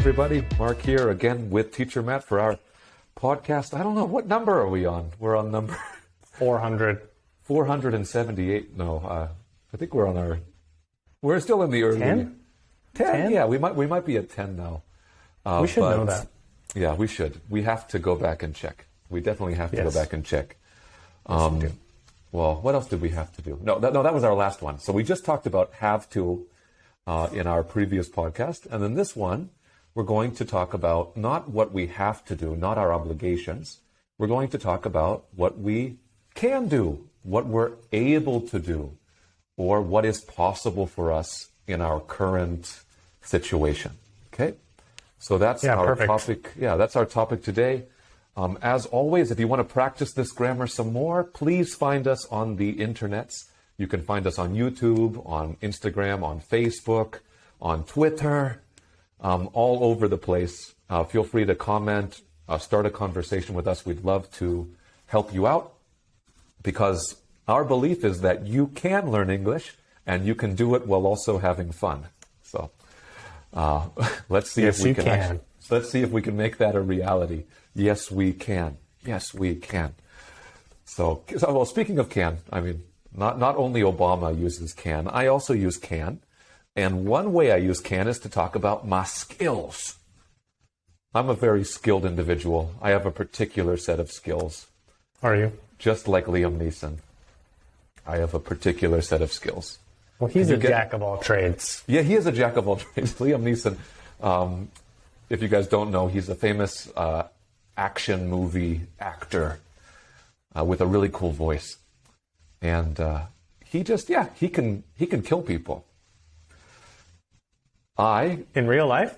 everybody. Mark here again with Teacher Matt for our podcast. I don't know, what number are we on? We're on number 400. 478. No, I think we're still in the early 10? 10? Yeah, we might be at 10 now. We should know that. Yeah, we should. We have to go back and check. We definitely have to go back and check. Well, what else did we have to do? No, that was our last one. So we just talked about have to in our previous podcast. And then this one, we're going to talk about not what we have to do, not our obligations. We're going to talk about what we can do, what we're able to do, or what is possible for us in our current situation. Okay? So that's our topic. Yeah, that's our topic today. As always, if you want to practice this grammar some more, please find us on the internets. You can find us on YouTube, on Instagram, on Facebook, on Twitter, all over the place. Feel free to comment, start a conversation with us. We'd love to help you out because our belief is that you can learn English and you can do it while also having fun. So let's see if we can. Let's see if we can make that a reality. Yes, we can. Yes, we can. So well, speaking of can, I mean, not only Obama uses can, I also use can. And one way I use can is to talk about my skills. I'm a very skilled individual. I have a particular set of skills. Are you? Just like Liam Neeson. I have a particular set of skills. Well, he's a jack of all trades. Yeah, he is a jack of all trades. Liam Neeson, if you guys don't know, he's a famous action movie actor with a really cool voice. And he can kill people. In real life?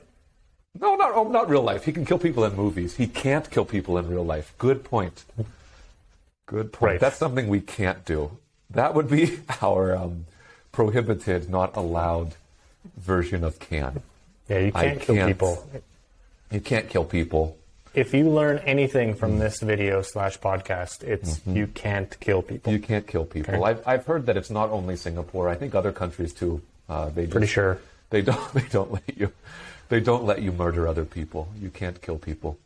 No, not real life. He can kill people in movies. He can't kill people in real life. Good point. Good point. Right. That's something we can't do. That would be our prohibited, not allowed version of can. Yeah, you can't kill people. You can't kill people. If you learn anything from this video / podcast, it's you can't kill people. You can't kill people. Okay. I've heard that it's not only Singapore. I think other countries too. Pretty sure they don't let you murder other people. You can't kill people.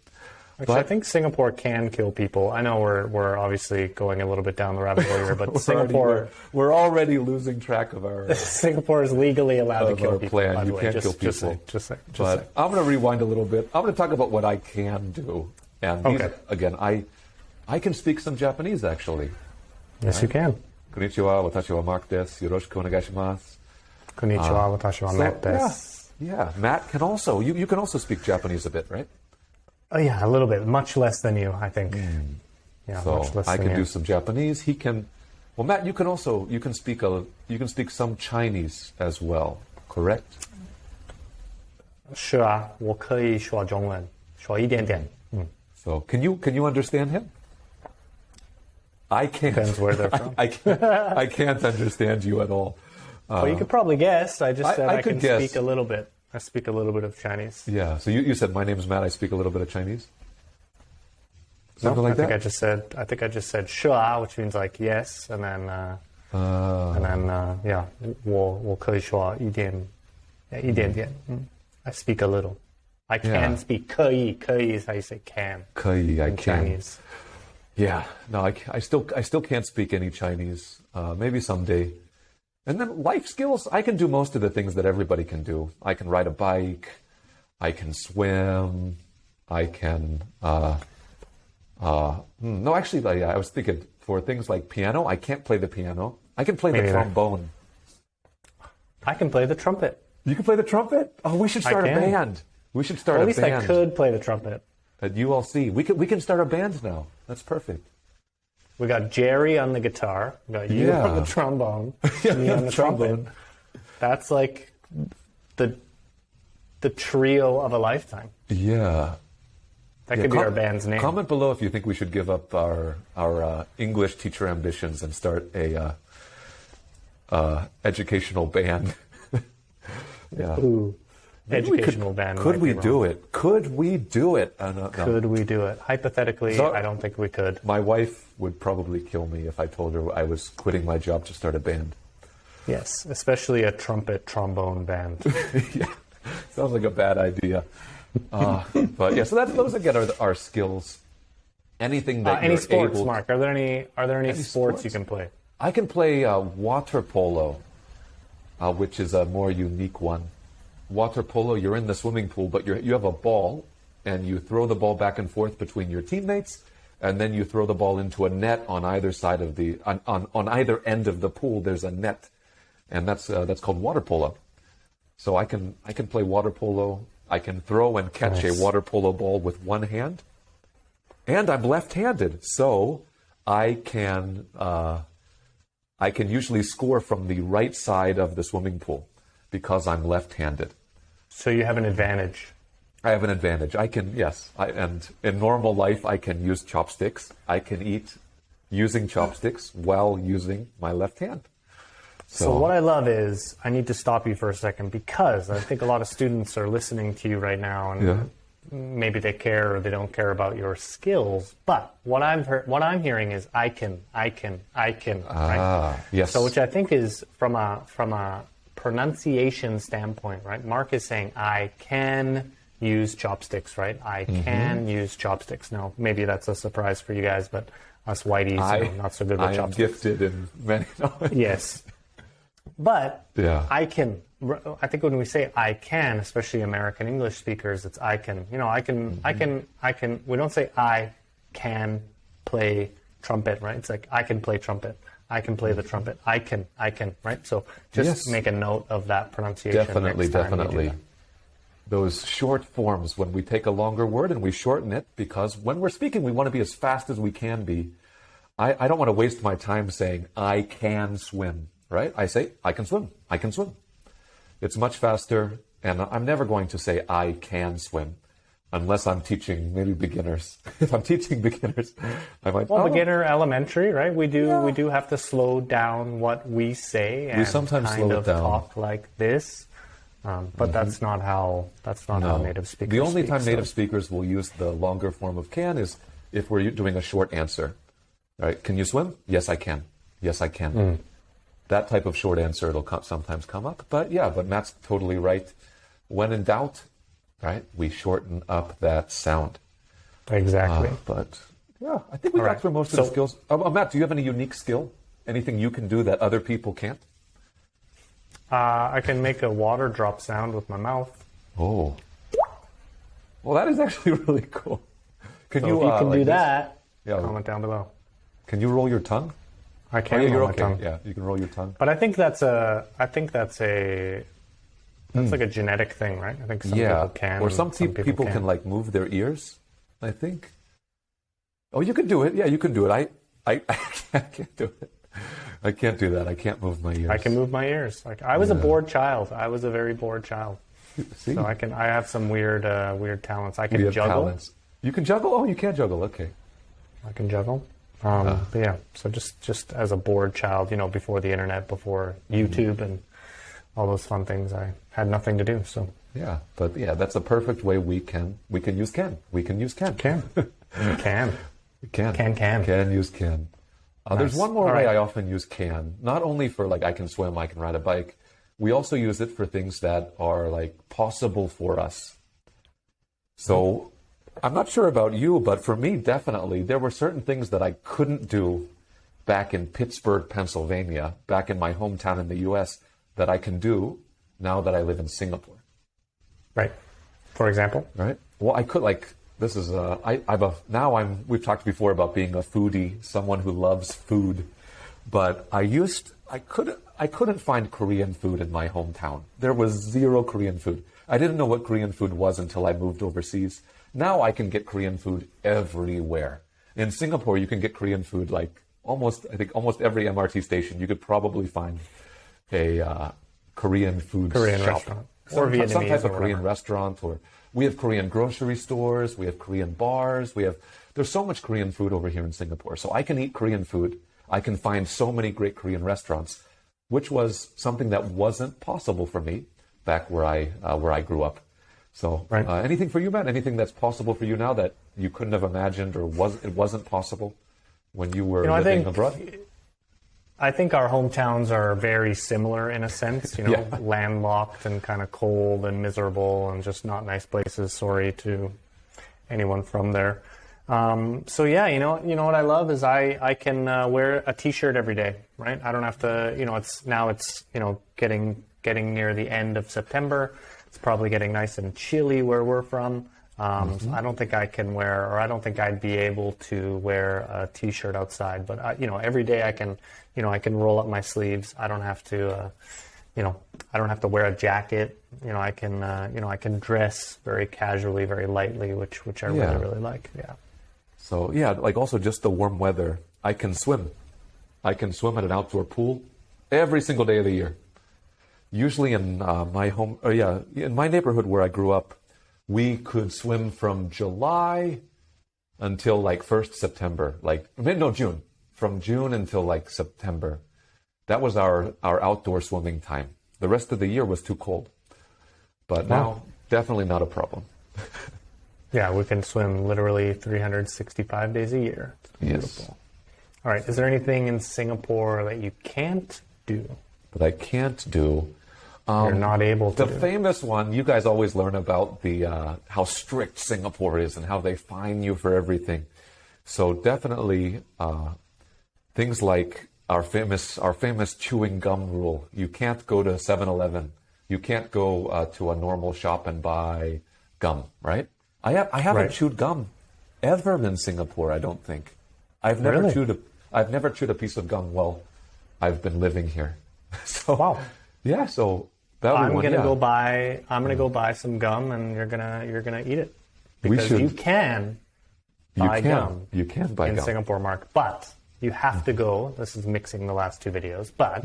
Actually, I think Singapore can kill people. I know we're obviously going a little bit down the rabbit hole here, but we're already losing track of our Singapore is legally allowed to kill people. Plan. You can't kill people. Just say. I'm going to rewind a little bit. I'm going to talk about what I can do. And again, I can speak some Japanese actually. Yes, you can. Konnichiwa, watashi wa Mark desu. Yoroshiku onegaishimasu. Konnichiwa, watashi wa Matt desu. Yeah, Matt can also. You can also speak Japanese a bit, right? Oh yeah, a little bit. Much less than you, I think. Yeah, so much less I than can do some Japanese. He can. Well, Matt, you can speak some Chinese as well, correct? 是啊，我可以说中文，说一点点。So can you understand him? I can't. Depends where they're from. I can't understand you at all. Well, you could probably guess. I just said I can speak a little bit. I speak a little bit of Chinese. Yeah. So you said my name is Matt. I speak a little bit of Chinese. Something like that. I think I just said 是啊, which means like yes, and then yeah, 我可以说一点点. I speak a little. I can speak 可以 is how you say can. 可以 I can. Chinese. Yeah. No, I still can't speak any Chinese. Maybe someday. And then life skills, I can do most of the things that everybody can do. I can ride a bike, I can swim, I can, no, actually, I was thinking for things like piano, I can't play the piano. I can play the trombone. I can play the trumpet. You can play the trumpet? Oh, we should start a band. We should start a band. At least I could play the trumpet. At ULC. We can start a band now. That's perfect. We got Jerry on the guitar. We got you on the trombone. Me on the trumpet. That's like the trio of a lifetime. Yeah. That could be our band's name. Comment below if you think we should give up our English teacher ambitions and start a educational band. Yeah. Ooh. Educational band. Could we do it? Could we do it? Could we do it? Hypothetically, I don't think we could. My wife would probably kill me if I told her I was quitting my job to start a band. Yes, especially a trumpet trombone band. Yeah, sounds like a bad idea. But yeah, so those again are our skills. Anything that any you're sports, able. Mark? Are there any sports you can play? I can play water polo, which is a more unique one. Water polo, you're in the swimming pool, but you have a ball, and you throw the ball back and forth between your teammates, and then you throw the ball into a net on either side of the on either end of the pool. There's a net, and that's called water polo. So I can play water polo. I can throw and catch a water polo ball with one hand, and I'm left-handed, so I can usually score from the right side of the swimming pool because I'm left-handed. So you have an advantage. I have an advantage. And in normal life, I can use chopsticks. I can eat using chopsticks while using my left hand. So what I love is, I need to stop you for a second because I think a lot of students are listening to you right now, and maybe they care or they don't care about your skills. But what I'm hearing is I can. Right? Yes. So which I think is from a pronunciation standpoint, right? Mark is saying I can use chopsticks, right? I can use chopsticks. Now, maybe that's a surprise for you guys, but us whiteys are not so good with chopsticks. I am gifted in many. Yes. But Yeah. I can. I think when we say I can, especially American English speakers, it's I can. You know, I can. We don't say I can play trumpet, right? It's like I can play trumpet. I can play the trumpet. I can. Right. So just make a note of that pronunciation. Definitely. Those short forms, when we take a longer word and we shorten it, because when we're speaking, we want to be as fast as we can be. I don't want to waste my time saying I can swim. Right? I say, I can swim. I can swim. It's much faster, and I'm never going to say I can swim unless I'm teaching maybe beginners. If I'm teaching beginners, I might... beginner elementary, right? We do have to slow down what we say and we sometimes slow it down. Talk like this. But that's not how native speakers The only speak, time native speakers will use the longer form of can is if we're doing a short answer. Right? Can you swim? Yes, I can. Yes, I can. That type of short answer, it'll sometimes come up. But Matt's totally right. When in doubt, right, we shorten up that sound. Exactly. I think we got through most of the skills. Matt, do you have any unique skill? Anything you can do that other people can't? I can make a water drop sound with my mouth. Oh. Well, that is actually really cool. If you can do that, comment down below. Can you roll your tongue? I can roll my tongue. Yeah, you can roll your tongue. But I think that's like a genetic thing, right? I think some people can. Or some people can like move their ears, I think. Oh, you can do it. Yeah, you can do it. I can't do it. I can't do that. I can't move my ears. I can move my ears. Like I was a bored child. I was a very bored child. See? So I have some weird talents. I can juggle. Talents. You can juggle? Oh, you can juggle. Okay. I can juggle. But yeah, so just as a bored child, before the internet, before YouTube and all those fun things, I had nothing to do. So that's a perfect way we can use can. We can use can. Can. Can. We can. Can use can. There's one more way I often use can. Not only for like I can swim, I can ride a bike. We also use it for things that are like possible for us. So I'm not sure about you, but for me, definitely, there were certain things that I couldn't do back in Pittsburgh, Pennsylvania, back in my hometown in the U.S., that I can do now that I live in Singapore. Right. For example? Right. Well, I could we've talked before about being a foodie, someone who loves food, but I couldn't find Korean food in my hometown. There was zero Korean food. I didn't know what Korean food was until I moved overseas. Now I can get Korean food everywhere. In Singapore, you can get Korean food like almost every MRT station. You could probably find a Korean food shop. Restaurant. Or Vietnamese some type of or Korean restaurant. Or we have Korean grocery stores. We have Korean bars. There's so much Korean food over here in Singapore. So I can eat Korean food. I can find so many great Korean restaurants, which was something that wasn't possible for me back where I grew up. So anything for you, Matt? Anything that's possible for you now that you couldn't have imagined or it wasn't possible when you were living abroad? I think our hometowns are very similar in a sense, you know, Yeah. landlocked and kind of cold and miserable and just not nice places. Sorry to anyone from there. So yeah, you know what I love is I can wear a t-shirt every day, right? I don't have to, you know, it's getting near the end of September. It's probably getting nice and chilly where we're from. So I don't think I can wear, or I don't think I'd be able to wear a t-shirt outside. But you know, every day I can roll up my sleeves. I don't have to, I don't have to wear a jacket. You know, I can dress very casually, very lightly, which I Yeah. really like. Yeah. So yeah, like also just the warm weather. I can swim. I can swim at an outdoor pool every single day of the year. Usually in in my neighborhood where I grew up, we could swim from July until like 1st September, June. From June until like September. That was our outdoor swimming time. The rest of the year was too cold. But now, definitely not a problem. Yeah, we can swim literally 365 days a year. It's beautiful. Yes. All right. Is there anything in Singapore that you can't do? But I can't do. You're not able to The do? famous one, you guys always learn about the how strict Singapore is and how they fine you for everything. So definitely things like our famous chewing gum rule. You can't go to 7-Eleven. You can't go to a normal shop and buy gum, right? I haven't Right. chewed gum ever in Singapore, I don't think. I've never Really? chewed a piece of gum while I've been living here. So Wow. yeah, so that would be I'm one, gonna yeah. go buy some gum, and you're gonna eat it We because should. you can buy gum You can buy in gum. Singapore, Mark, but you have to go. This is mixing the last two videos, but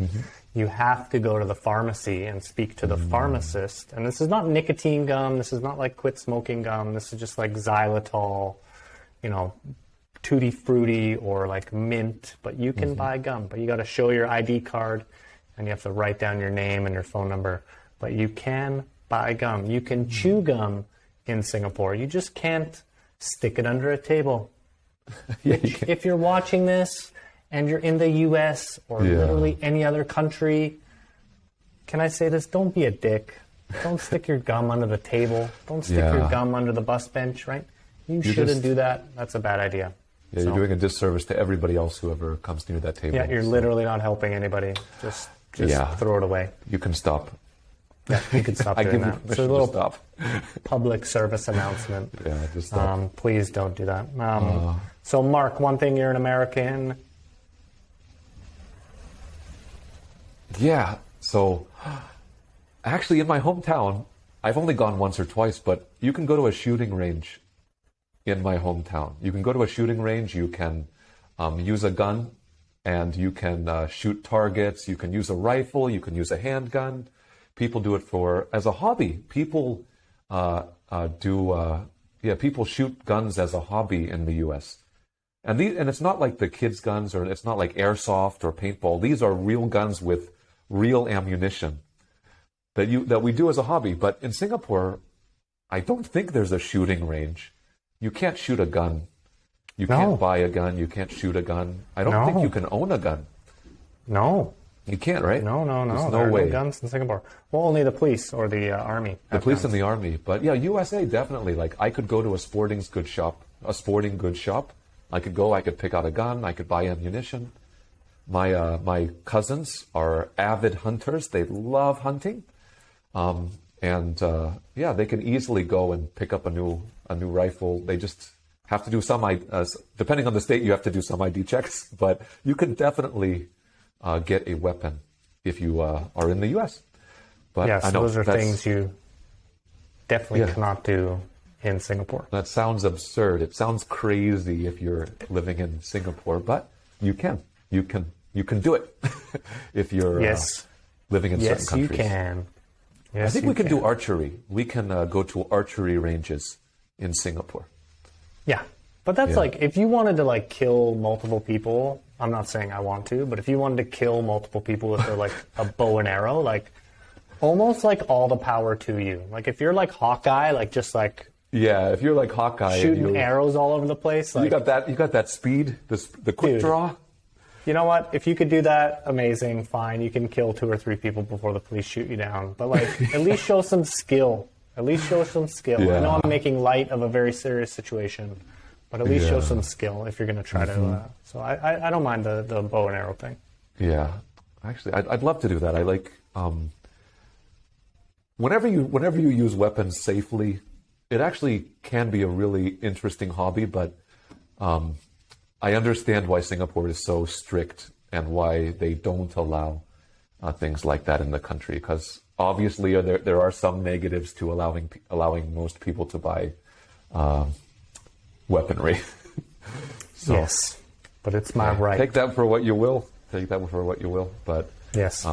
you have to go to the pharmacy and speak to the pharmacist. And this is not nicotine gum. This is not like quit smoking gum. This is just like xylitol, you know, tutti frutti or like mint. But you can buy gum. But you got to show your ID card, and you have to write down your name and your phone number. But you can buy gum. You can chew gum in Singapore. You just can't stick it under a table. Yeah, you can. If you're watching this and you're in the US or Yeah. literally any other country, can I say this? Don't be a dick. Don't stick your gum under the table. Don't stick your Yeah. gum under the bus bench, right? You shouldn't just- do that. That's a bad idea. Yeah, you're doing a disservice to everybody else whoever comes near that table. Yeah, you're So literally not helping anybody. Just Yeah. throw it away. You can stop. Yeah, you could stop I doing give you that. It's a permission to little stop. public service announcement. Yeah, just stop. Please don't do that. So, Mark, one thing, you're an American. Yeah. So actually in my hometown, I've only gone once or twice, but you can go to a shooting range in my hometown. You can go to a shooting range, you can use a gun, and you can shoot targets, you can use a rifle, you can use a handgun. People do it as a hobby. People people shoot guns as a hobby in the US. And it's not like the kids' guns, or it's not like airsoft or paintball. These are real guns with real ammunition that we do as a hobby. But in Singapore, I don't think there's a shooting range. You can't shoot a gun. You No. can't buy a gun. You can't shoot a gun. I don't think No. you can own a gun. No. You can't, right? No. There's There no are way. no guns in Singapore. Well, only the police or the army. The police and the army. But yeah, USA definitely. Like I could go to a sporting goods shop. I could pick out a gun. I could buy ammunition. My cousins are avid hunters. They love hunting. They can easily go and pick up a new rifle. They just have to do depending on the state, you have to do some ID checks. But you can definitely get a weapon if you are in the U.S. But Yes, I know those are things you definitely Yeah. cannot do in Singapore. that sounds absurd. It sounds crazy if you're living in Singapore, but you can do it if you're Yes. living in certain Yes, you countries. can. Yes, I think you we can do archery. We can go to archery ranges in Singapore. Yeah. But that's Yeah. like, if you wanted to like kill multiple people, I'm not saying I want to, but if you wanted to kill multiple people with like a bow and arrow, like almost like all the power to you. Like if you're like Hawkeye, like just like Yeah, if you're like Hawkeye, and shooting arrows all over the place, you like got that speed, the quick Dude. draw. you know what? If you could do that, amazing, fine. You can kill 2 or 3 people before the police shoot you down. But like, at least show some skill. At least show some skill. Yeah. I know I'm making light of a very serious situation, but at least show Yeah. some skill if you're going to try to. So I don't mind the bow and arrow thing. Yeah, actually, I'd love to do that. I like whenever you use weapons safely, it actually can be a really interesting hobby. But I understand why Singapore is so strict and why they don't allow things like that in the country. Because obviously, there are some negatives to allowing most people to buy weaponry. So, Yes, but it's my right. take that for what you will. Take that for what you will. But Yes.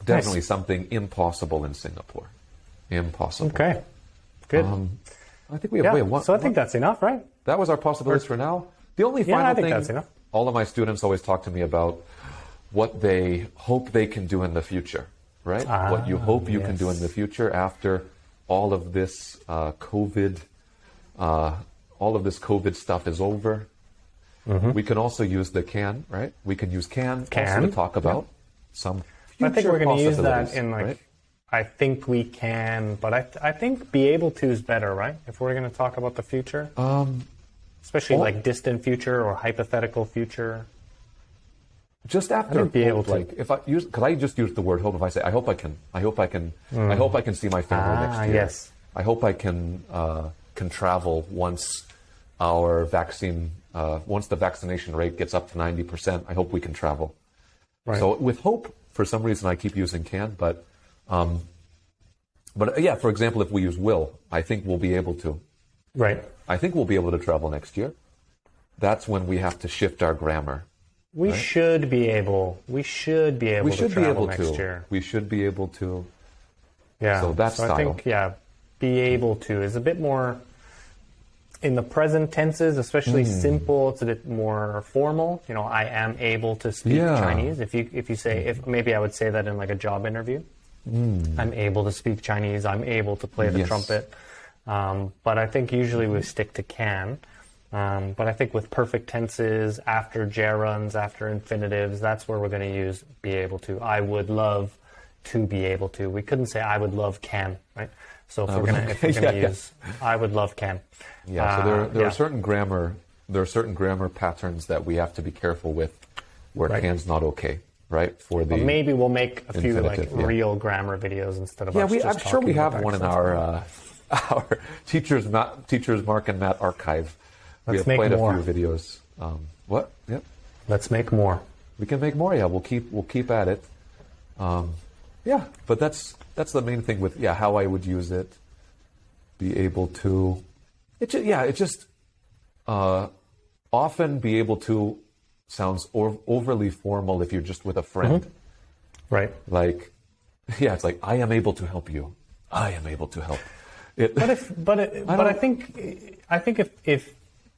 definitely something impossible in Singapore. Impossible. Okay. Good. I think we have, Yeah. So I think that's enough, right? that was our possibilities for now. The only Yeah, final I think thing, that's enough. all of my students always talk to me about what they hope they can do in the future, right? What you hope you can do in the future after all of this COVID stuff is over. We can also use the can, right? We can use can also to talk about some future I think we're going to use that possibilities, in like. right? I think we can, but I think be able to is better, right? If we're going to talk about the future, especially like distant future or hypothetical future. Just after be able hope, to. like if I use, could I just use the word hope? If I say, I hope I can see my family next year. Yes. I hope I can travel once our vaccine, once the vaccination rate gets up to 90%. I hope we can travel. Right. So with hope, for some reason, I keep using can, but yeah, for example, if we use will, I think we'll be able to. Right. I think we'll be able to travel next year. That's when we have to shift our grammar. We should be able. We should be able We to should be travel able next to. year. We should be able to. Yeah. So that I style. think be able to is a bit more in the present tenses, especially simple. It's a bit more formal. You know, I am able to speak Yeah. Chinese. If you say maybe I would say that in like a job interview. I'm able to speak Chinese. I'm able to play the Yes. trumpet. But I think usually we stick to can. But I think with perfect tenses, after gerunds, after infinitives, that's where we're going to use be able to. I would love to be able to. We couldn't say I would love can, right? So if we're going to use I would love can. Yeah. So there are certain grammar patterns that we have to be careful with, where Right. can's not okay, right? For the Maybe we'll make a few like Infinitive, yeah. real grammar videos instead of yeah, us just I'm sure we talking have about one in accents. our teachers Mark and Matt archive. We Let's have make quite more. a few videos. What? Yep. Let's make more. We can make more. Yeah, we'll keep at it. Yeah, but that's the main thing with how I would use it. Be able to. It just often be able to sounds overly formal if you're just with a friend. Right. Like, it's like I am able to help you. I am able to help. I think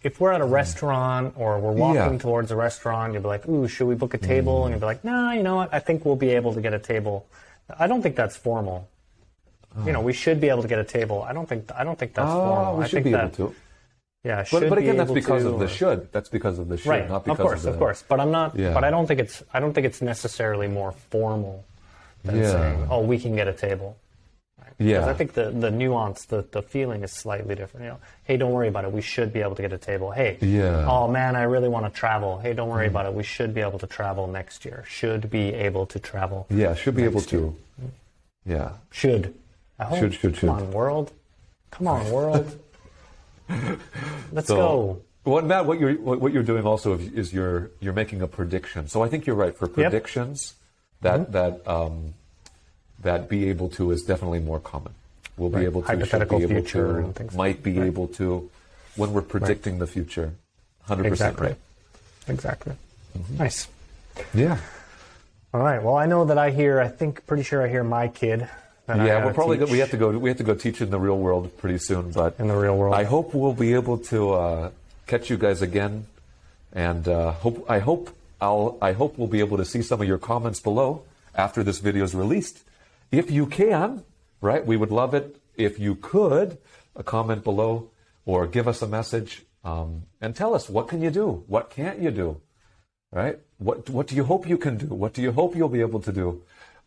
if we're at a restaurant or we're walking towards a restaurant, you'll be like, "Ooh, should we book a table?" And you'll be like, "Nah, you know what? I think we'll be able to get a table." I don't think that's formal. You know, we should be able to get a table. I don't think that's formal. We I should think be that, able to. Yeah, should But be again, that's able because to, of the or- should. That's because of the should, Right. not because of course. But I'm not. Yeah. But I don't think it's necessarily more formal than saying, "Oh, we can get a table." Yeah. Because I think the nuance, the feeling is slightly different. You know, hey, don't worry about it. We should be able to get a table. Hey, Yeah. oh man, I really want to travel. Hey, don't worry about it. We should be able to travel next year. Should be able to travel. Yeah, should be able next year. to. Yeah. Should. I hope. Should. Come on, world. Come on, world. Let's So, go. Well, Matt, what you're doing also is you're making a prediction. So I think you're right for predictions. That be able to is definitely more common. We'll be able to, Hypothetical should be able future to, and things might be able to, when we're predicting the future. 100% Exactly. right. Exactly. Nice. Yeah. All right. Well, I know that pretty sure I hear my kid. That I Yeah, gotta we're probably teach we have to go teach in the real world pretty soon. But in the real world. I hope we'll be able to catch you guys again, and I hope we'll be able to see some of your comments below after this video is released. If you can, right, we would love it if you could comment below or give us a message and tell us what can you do, what can't you do. right? What do you hope you can do? What do you hope you'll be able to do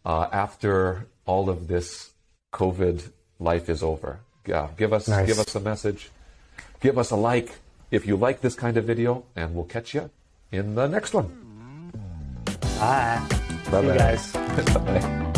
after all of this COVID life is over? Yeah, give us a message. Give us a like if you like this kind of video, and we'll catch you in the next one. Bye. Bye-bye. See you guys. Bye-bye.